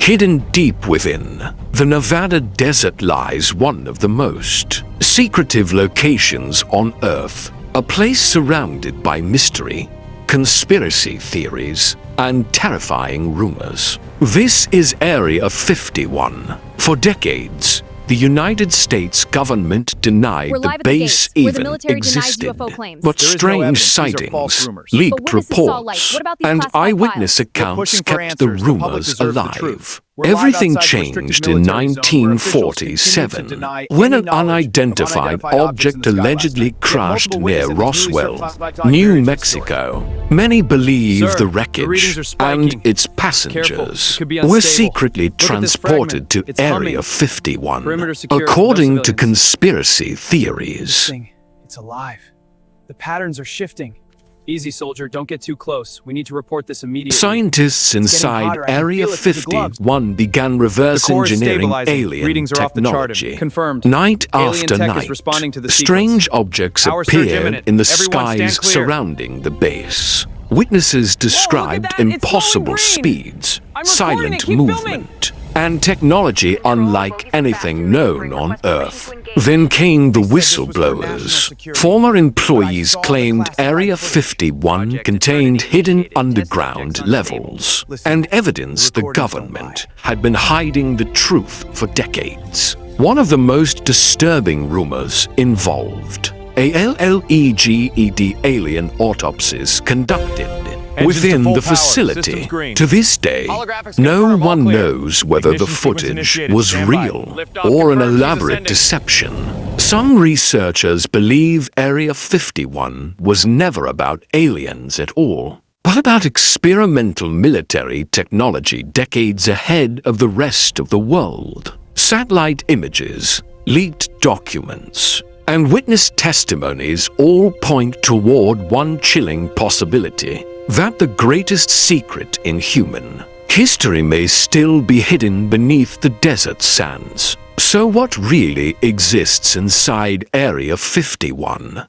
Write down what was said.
Hidden deep within the Nevada desert lies one of the most secretive locations on Earth, a place surrounded by mystery, conspiracy theories, and terrifying rumors. This is Area 51. For decades, the United States government denied the base even existed, but strange sightings, leaked reports, and eyewitness accounts kept the rumors alive. Everything changed in 1947 when an unidentified object allegedly crashed near Roswell, New Mexico. Many believe the wreckage and its passengers were secretly transported to Area 51, according to conspiracy theories. It's alive. The patterns are shifting. Easy, soldier. Don't get too close. We need to report this immediately. Scientists inside Area 51 began reverse engineering alien technology. Confirmed. Night after tech night, is responding to the strange objects Our surge appeared imminent. in the Everyone stand skies clear. surrounding the base. Witnesses described that. It's impossible glowing green. speeds, I'm recording it. silent Keep filming. movement, and technology unlike anything known on Earth. Then came the whistleblowers. Former employees claimed Area 51 contained hidden underground levels and evidence the government had been hiding the truth for decades. One of the most disturbing rumors involved ALLEGED alien autopsies conducted within the facility. To this day, no one knows whether the footage was real or an elaborate deception. Some researchers believe Area 51 was never about aliens at all, but about experimental military technology decades ahead of the rest of the world. Satellite images, leaked documents, and witness testimonies all point toward one chilling possibility: that the greatest secret in human history may still be hidden beneath the desert sands. So what really exists inside Area 51?